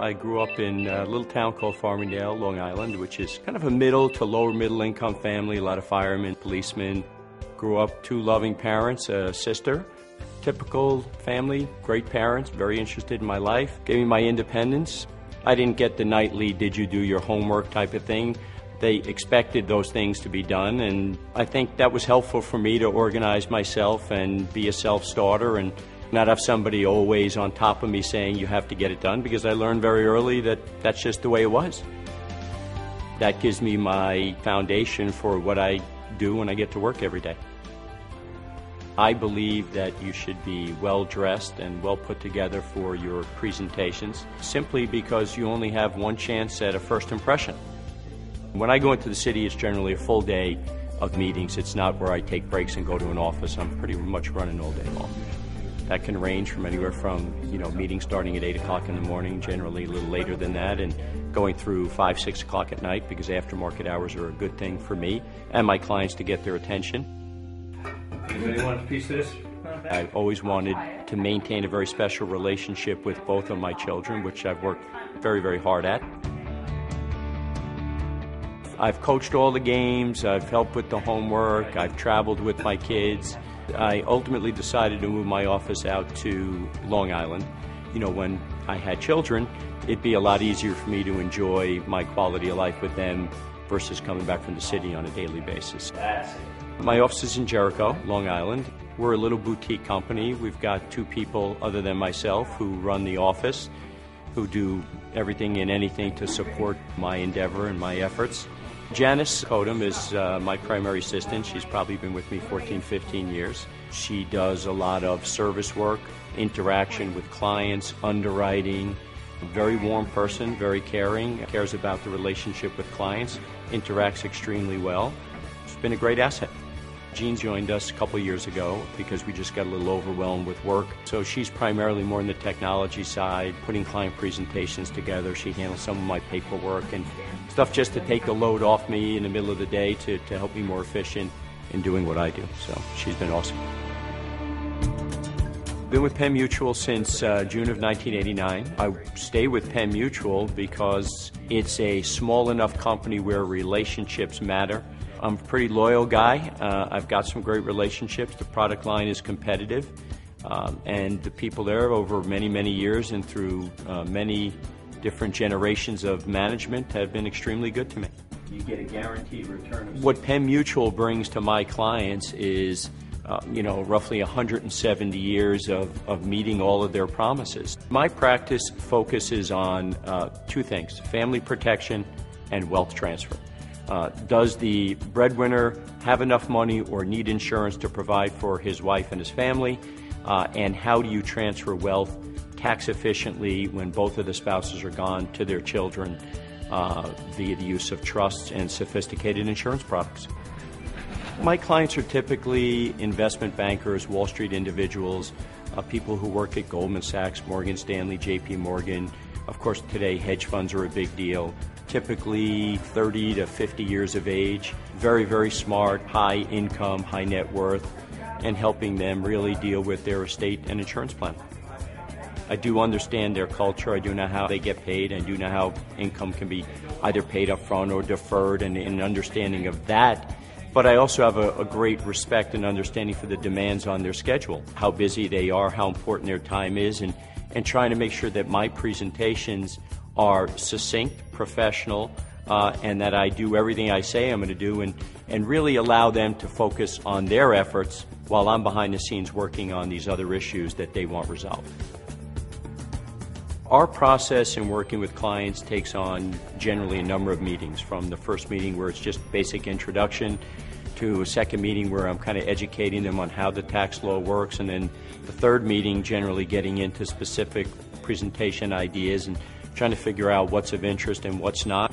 I grew up in a little town called Farmingdale, Long Island, which is kind of a middle to lower middle income family, a lot of firemen, policemen. Grew up two loving parents, a sister. Typical family, great parents, very interested in my life, gave me my independence. I didn't get the nightly, did you do your homework type of thing. They expected those things to be done, and I think that was helpful for me to organize myself and be a self-starter and not have somebody always on top of me saying you have to get it done, because I learned very early that that's just the way it was. That gives me my foundation for what I do when I get to work every day. I believe that you should be well dressed and well put together for your presentations, simply because you only have one chance at a first impression. When I go into the city, it's generally a full day of meetings. It's not where I take breaks and go to an office. I'm pretty much running all day long. That can range from anywhere from, meetings starting at 8 o'clock in the morning, generally a little later than that, and going through 5, 6 o'clock at night, because aftermarket hours are a good thing for me and my clients to get their attention. Anybody want a piece of this? I've always wanted to maintain a very special relationship with both of my children, which I've worked very, very hard at. I've coached all the games, I've helped with the homework, I've traveled with my kids. I ultimately decided to move my office out to Long Island. When I had children, it'd be a lot easier for me to enjoy my quality of life with them versus coming back from the city on a daily basis. My office is in Jericho, Long Island. We're a little boutique company. We've got 2 people other than myself who run the office, who do everything and anything to support my endeavor and my efforts. Janice Kodum is my primary assistant. She's probably been with me 14, 15 years. She does a lot of service work, interaction with clients, underwriting. A very warm person, very caring, cares about the relationship with clients, interacts extremely well. It's been a great asset. Jean joined us a couple years ago because we just got a little overwhelmed with work. So she's primarily more on the technology side, putting client presentations together. She handles some of my paperwork and stuff just to take the load off me in the middle of the day to help me more efficient in doing what I do. So she's been awesome. Been with Penn Mutual since June of 1989. I stay with Penn Mutual because it's a small enough company where relationships matter. I'm a pretty loyal guy. I've got some great relationships. The product line is competitive. And the people there over many, many years and through many different generations of management have been extremely good to me. You get a guaranteed return. What Penn Mutual brings to my clients is roughly 170 years of meeting all of their promises. My practice focuses on 2 things: family protection and wealth transfer. Does the breadwinner have enough money or need insurance to provide for his wife and his family? And how do you transfer wealth tax efficiently when both of the spouses are gone to their children via the use of trusts and sophisticated insurance products? My clients are typically investment bankers, Wall Street individuals, people who work at Goldman Sachs, Morgan Stanley, JP Morgan. Of course, today hedge funds are a big deal. Typically 30 to 50 years of age, very, very smart, high income, high net worth, and helping them really deal with their estate and insurance plan. I do understand their culture. I do know how they get paid. I do know how income can be either paid up front or deferred, and an understanding of that. But I also have a great respect and understanding for the demands on their schedule, how busy they are, how important their time is, and trying to make sure that my presentations are succinct, professional, and that I do everything I say I'm going to do and really allow them to focus on their efforts while I'm behind the scenes working on these other issues that they want resolved. Our process in working with clients takes on generally a number of meetings, from the first meeting where it's just basic introduction to a second meeting where I'm kind of educating them on how the tax law works, and then the third meeting generally getting into specific presentation ideas and trying to figure out what's of interest and what's not.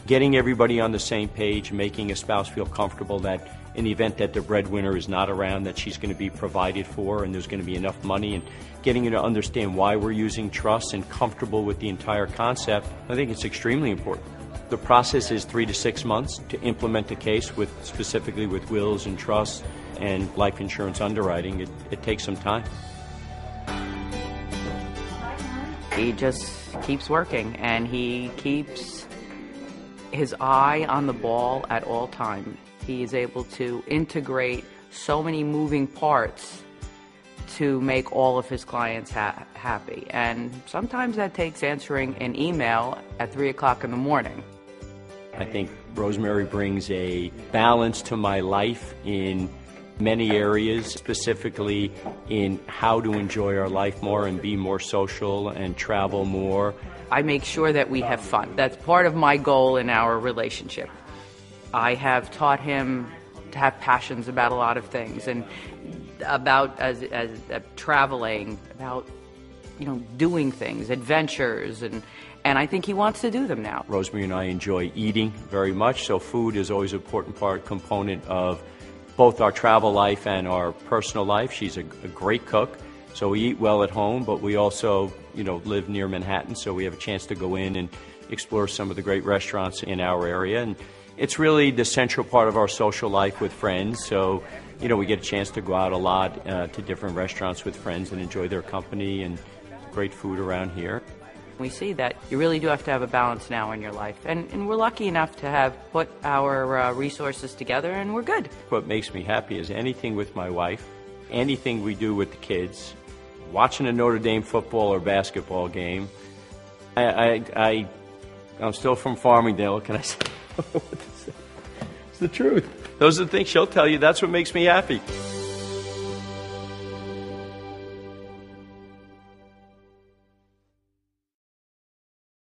Getting everybody on the same page, making a spouse feel comfortable that in the event that the breadwinner is not around, that she's going to be provided for and there's going to be enough money, and getting you to understand why we're using trusts and comfortable with the entire concept. I think it's extremely important. The process is 3 to 6 months to implement a case specifically with wills and trusts and life insurance underwriting. It takes some time. He just keeps working, and he keeps his eye on the ball at all times. He is able to integrate so many moving parts to make all of his clients happy. And sometimes that takes answering an email at 3 o'clock in the morning. I think Rosemary brings a balance to my life in many areas, specifically in how to enjoy our life more and be more social and travel more. I make sure that we have fun. That's part of my goal in our relationship. I have taught him to have passions about a lot of things, and about as traveling, about doing things, adventures, and I think he wants to do them now. Rosemary and I enjoy eating very much, so food is always an important component of both our travel life and our personal life. She's a great cook, so we eat well at home, but we also live near Manhattan, so we have a chance to go in and explore some of the great restaurants in our area. And it's really the central part of our social life with friends, so we get a chance to go out a lot to different restaurants with friends and enjoy their company, and great food around here. We see that you really do have to have a balance now in your life, and we're lucky enough to have put our resources together, and we're good. What makes me happy is anything with my wife, anything we do with the kids, watching a Notre Dame football or basketball game. I'm still from Farmingdale, can I say? It's the truth. Those are the things she'll tell you. That's what makes me happy.